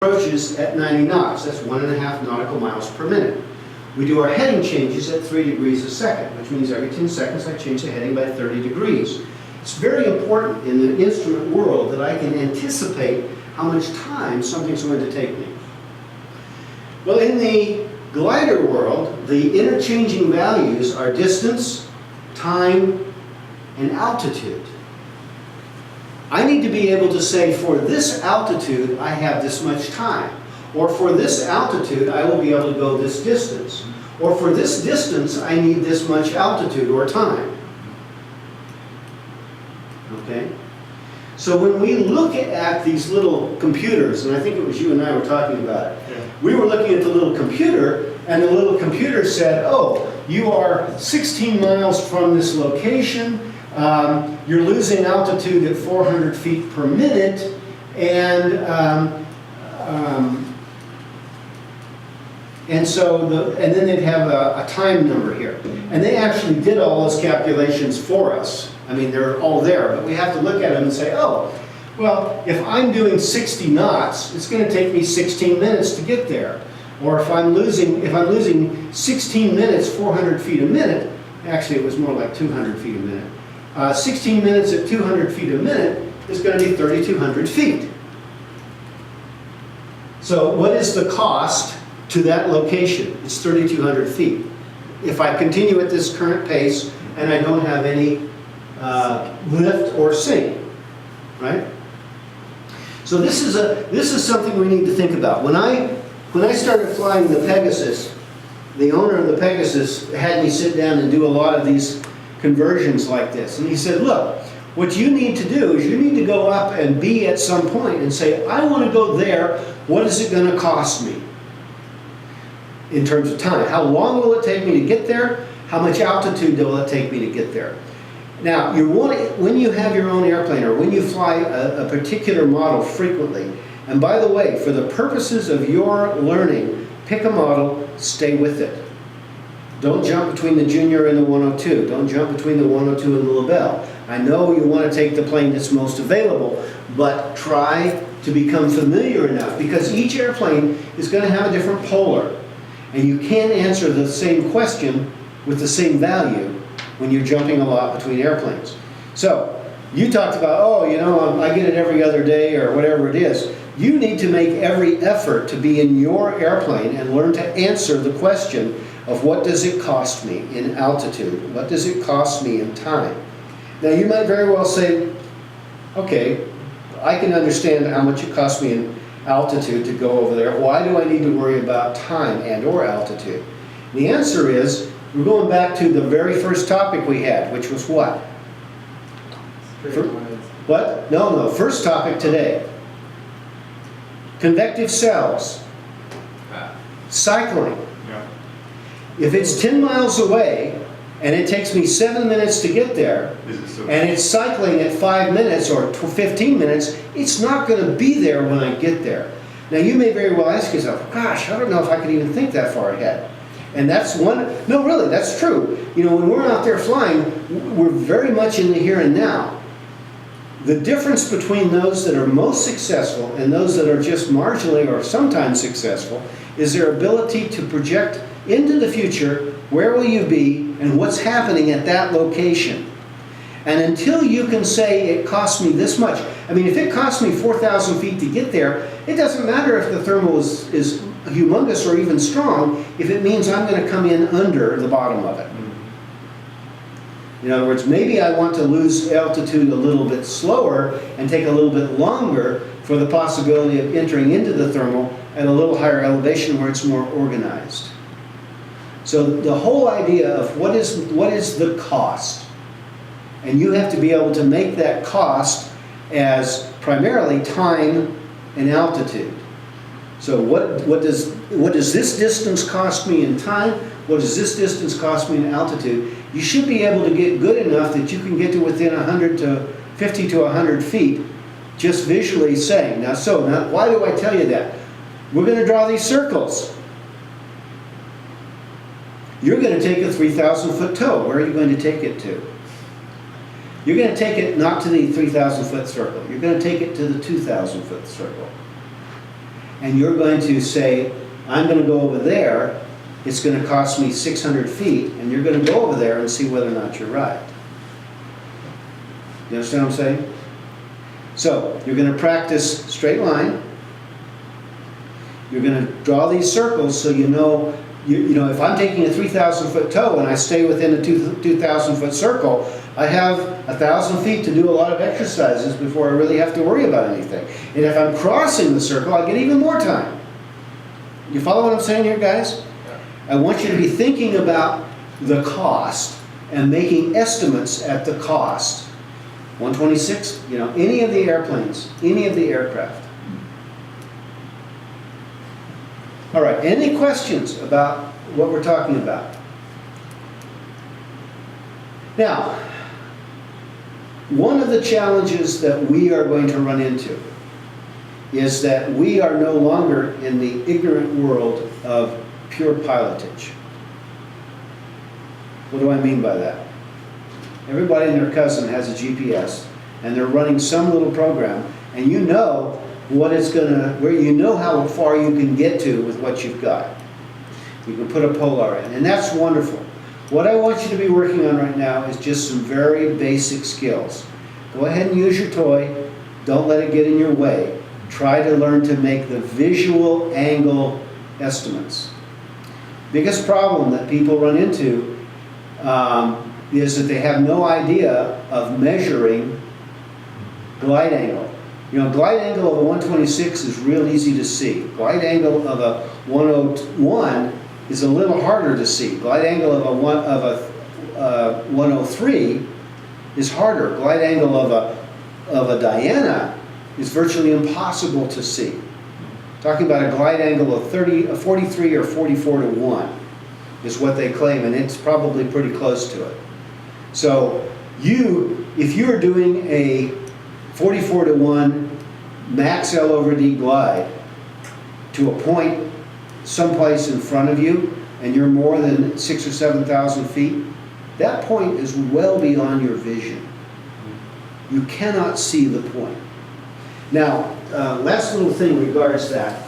approaches at 90 knots. That's 1.5 nautical miles per minute. We do our heading changes at 3 degrees a second, which means every 10 seconds I change the heading by 30 degrees. It's very important in the instrument world that I can anticipate how much time something's going to take me. Well, in the glider world, the interchanging values are distance, time, and altitude. I need to be able to say, for this altitude, I have this much time. Or for this altitude, I will be able to go this distance. Or for this distance, I need this much altitude or time. Okay? So when we look at these little computers, and I think it was you and I were talking about it, yeah. We were looking at the little computer, and the little computer said, oh, you are 16 miles from this location, you're losing altitude at 400 feet per minute, and then they'd have a time number here. And they actually did all those calculations for us. I mean, they're all there, but we have to look at them and say, oh, well, if I'm doing 60 knots, it's going to take me 16 minutes to get there. Or if I'm losing 16 minutes, 400 feet a minute, actually it was more like 200 feet a minute. 16 minutes at 200 feet a minute is going to be 3,200 feet. So what is the cost to that location? It's 3,200 feet. If I continue at this current pace and I don't have any lift or sink, right? So this is something we need to think about. When I started flying the Pegasus, the owner of the Pegasus had me sit down and do a lot of these conversions like this. And he said, look, what you need to do is you need to go up and be at some point and say, I want to go there. What is it going to cost me in terms of time? How long will it take me to get there? How much altitude will it take me to get there? Now, when you have your own airplane or when you fly a particular model frequently, and by the way, for the purposes of your learning, pick a model, stay with it. Don't jump between the Junior and the 102. Don't jump between the 102 and the LaBelle. I know you want to take the plane that's most available, but try to become familiar enough, because each airplane is going to have a different polar. And you can't answer the same question with the same value when you're jumping a lot between airplanes. So, you talked about, oh, you know, I get it every other day or whatever it is. You need to make every effort to be in your airplane and learn to answer the question of what does it cost me in altitude? What does it cost me in time? Now, you might very well say, okay, I can understand how much it costs me in altitude to go over there. Why do I need to worry about time and or altitude? The answer is, we're going back to the very first topic we had, which was what? What? No, first topic today. Convective cells. Cycling. Yeah. If it's 10 miles away, and it takes me 7 minutes to get there, and it's cycling at 5 minutes or 15 minutes, it's not going to be there when I get there. Now, you may very well ask yourself, gosh, I don't know if I could even think that far ahead. And that's no, really, that's true. You know, when we're out there flying, we're very much in the here and now. The difference between those that are most successful and those that are just marginally or sometimes successful is their ability to project into the future, where will you be and what's happening at that location. And until you can say it cost me this much, I mean, if it costs me 4,000 feet to get there, it doesn't matter if the thermal is humongous or even strong, if it means I'm going to come in under the bottom of it. In other words, maybe I want to lose altitude a little bit slower and take a little bit longer for the possibility of entering into the thermal at a little higher elevation where it's more organized. So the whole idea of what is the cost, and you have to be able to make that cost as primarily time and altitude. So what does this distance cost me in time? What does this distance cost me in altitude? You should be able to get good enough that you can get to within 50 to 100 feet just visually saying. Now, why do I tell you that? We're going to draw these circles. You're going to take a 3,000 foot tow. Where are you going to take it to? You're going to take it not to the 3,000 foot circle. You're going to take it to the 2,000 foot circle. and you're going to say, I'm going to go over there, it's going to cost me 600 feet, and you're going to go over there and see whether or not you're right. You understand what I'm saying? So, you're going to practice straight line. You're going to draw these circles so you know, if I'm taking a 3,000 foot tow and I stay within a 2,000 foot circle, I have 1,000 feet to do a lot of exercises before I really have to worry about anything. And if I'm crossing the circle, I get even more time. You follow what I'm saying here, guys? I want you to be thinking about the cost and making estimates at the cost. 126, any of the airplanes, any of the aircraft. All right, any questions about what we're talking about? Now, one of the challenges that we are going to run into is that we are no longer in the ignorant world of pure pilotage. What do I mean by that? Everybody and their cousin has a GPS, and they're running some little program, and you know what it's where you know how far you can get to with what you've got. You can put a polar in, and that's wonderful. What I want you to be working on right now is just some very basic skills. Go ahead and use your toy. Don't let it get in your way. Try to learn to make the visual angle estimates. Biggest problem that people run into is that they have no idea of measuring glide angle. Glide angle of a 126 is real easy to see. Glide angle of a 101 is a little harder to see. Glide angle of a 103 is harder. Glide angle of a Diana is virtually impossible to see. Talking about a glide angle of 43 or 44 to 1 is what they claim, and it's probably pretty close to it. So if you're doing a 44 to 1 max L over D glide to a point someplace in front of you, and you're more than 6,000 or 7,000 feet, that point is well beyond your vision. You cannot see the point. Now, last little thing regards that.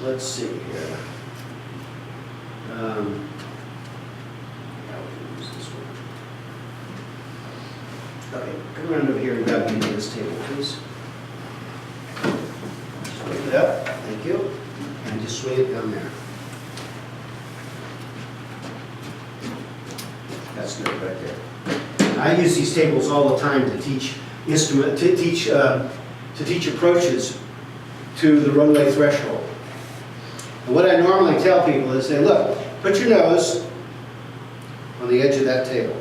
Let's see here. Okay, come around over here and grab me to this table, please. Swing it up, thank you. And just swing it down there. That's good right there. I use these tables all the time to teach approaches to the runway threshold. And what I normally tell people is say, look, put your nose on the edge of that table.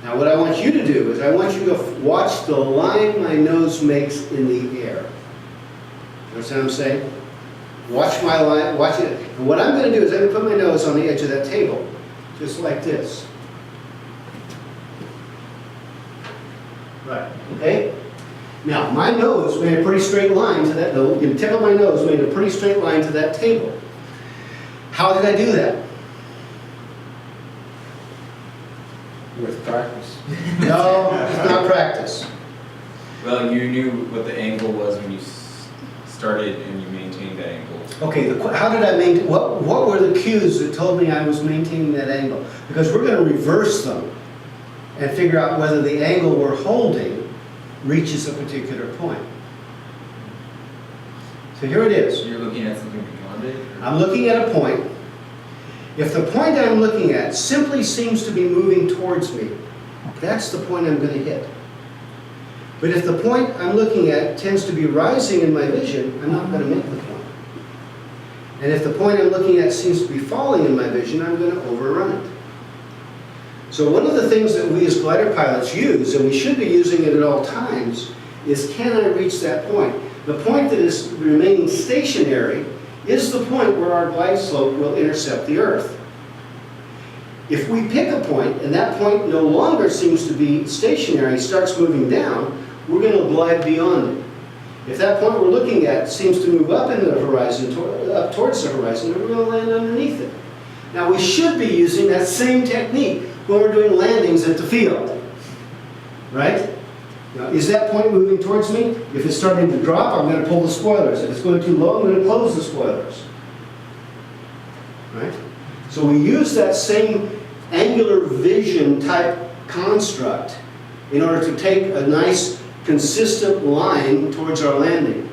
Now what I want you to do is I want you to watch the line my nose makes in the air. You understand what I'm saying? Watch my line, watch it. And what I'm going to do is I'm going to put my nose on the edge of that table, just like this. Right, okay? Now, my nose made a pretty straight line to that, the tip of my nose made a pretty straight line to that table. How did I do that? With practice. No, it's not practice. Well, you knew what the angle was when you started and you maintained that angle. Okay, how did I maintain, what were the cues that told me I was maintaining that angle? Because we're going to reverse them and figure out whether the angle we're holding reaches a particular point. So here it is. So you're looking at something beyond it? Or? I'm looking at a point. If the point that I'm looking at simply seems to be moving towards me, that's the point I'm going to hit. But if the point I'm looking at tends to be rising in my vision, I'm not going to make the point. And if the point I'm looking at seems to be falling in my vision, I'm going to overrun it. So one of the things that we as glider pilots use, and we should be using it at all times, is can I reach that point? The point that is remaining stationary is the point where our glide slope will intercept the Earth. If we pick a point, and that point no longer seems to be stationary, starts moving down, we're going to glide beyond it. If that point we're looking at seems to move up into the horizon, up towards the horizon, then we're going to land underneath it. Now we should be using that same technique when we're doing landings at the field, right? Now, is that point moving towards me? If it's starting to drop, I'm going to pull the spoilers. If it's going too low, I'm going to close the spoilers. Right? So we use that same angular vision type construct in order to take a nice consistent line towards our landing.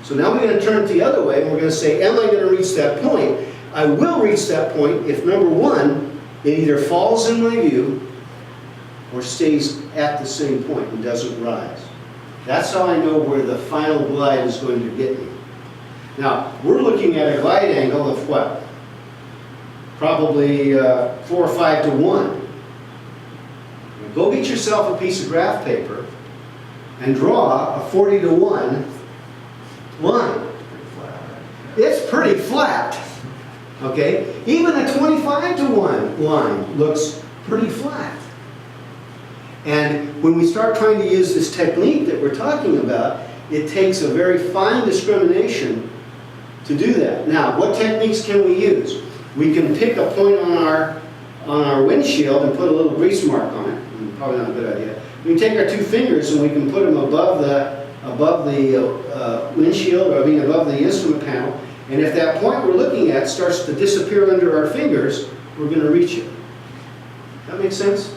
So now we're going to turn it the other way and we're going to say, am I going to reach that point? I will reach that point if, number one, it either falls in my view or stays at the same point and doesn't rise. That's how I know where the final glide is going to get me. Now, we're looking at a glide angle of what? Probably 4 or 5 to 1. Go get yourself a piece of graph paper and draw a 40 to 1 line. It's pretty flat. Okay? Even a 25 to 1 line looks pretty flat. And when we start trying to use this technique that we're talking about, it takes a very fine discrimination to do that. Now, what techniques can we use? We can pick a point on our windshield and put a little grease mark on it. Probably not a good idea. We can take our 2 fingers and we can put them above the windshield, or above the instrument panel. And if that point we're looking at starts to disappear under our fingers, we're going to reach it. That makes sense?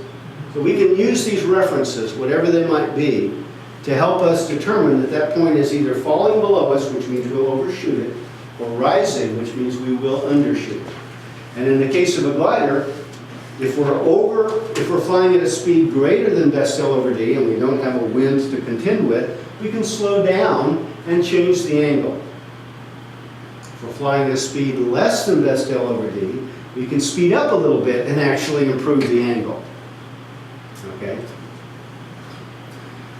So we can use these references, whatever they might be, to help us determine that that point is either falling below us, which means we'll overshoot it, or rising, which means we will undershoot it. And in the case of a glider, if we're flying at a speed greater than best L over D and we don't have a wind to contend with, we can slow down and change the angle. If we're flying at a speed less than best L over D, we can speed up a little bit and actually improve the angle. Okay?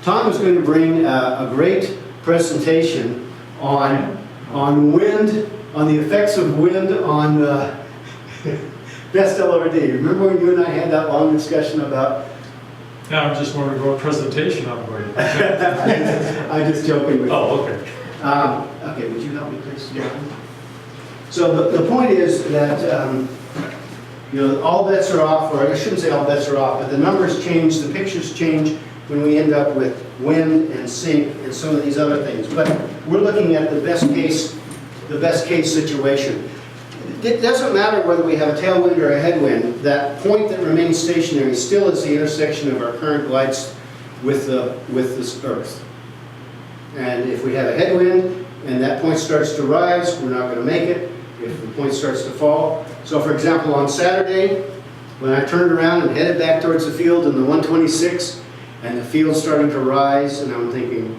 Tom is going to bring a great presentation on wind, on the effects of wind on best L over D. Remember when you and I had that long discussion about? Yeah, I'm just wondering what presentation I'm going to. I'm just joking with you. Oh, okay. Okay, would you help me please? Yeah. So the point is that all bets are off, or I shouldn't say all bets are off, but the numbers change, the pictures change when we end up with wind and sink and some of these other things. But we're looking at the best case situation. It doesn't matter whether we have a tailwind or a headwind. That point that remains stationary still is the intersection of our current glides with this Earth. And if we have a headwind and that point starts to rise, we're not going to make it. If the point starts to fall. So for example, on Saturday, when I turned around and headed back towards the field in the 126, and the field started to rise, and I'm thinking,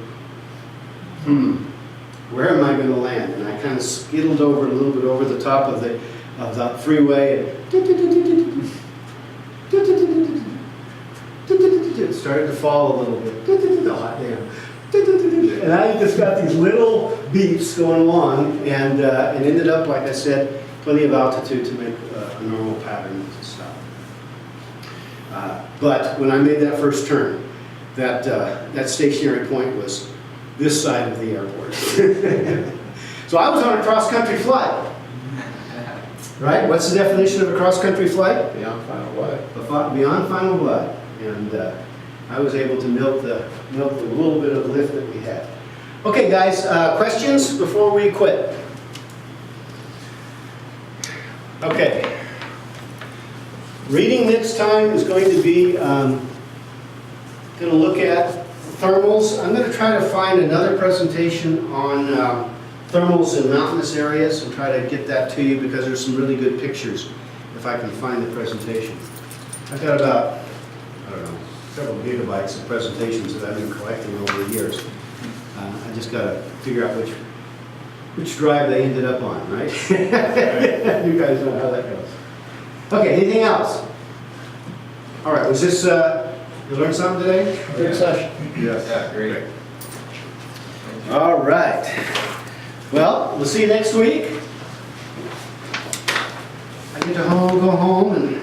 where am I going to land? And I kind of skittled over a little bit over the top of the freeway, and it started to fall a little bit. And I just got these little beeps going along, and ended up, like I said, plenty of altitude to make a normal pattern to stop. But when I made that first turn, that stationary point was this side of the airport. So I was on a cross-country flight. Right? What's the definition of a cross-country flight? Beyond final glide. Beyond final glide. And I was able to milk the little bit of lift that we had. Okay, guys, questions before we quit? Okay. Reading next time is going to be, going to look at thermals. I'm going to try to find another presentation on thermals in mountainous areas and try to get that to you because there's some really good pictures if I can find the presentation. I've got about, I don't know, several gigabytes of presentations that I've been collecting over the years. I just got to figure out which drive they ended up on, right? You guys know how that goes. Okay, anything else? All right, was this, you learned something today? Good session. Yes. Yeah, great. All right. Well, we'll see you next week. I get to go home and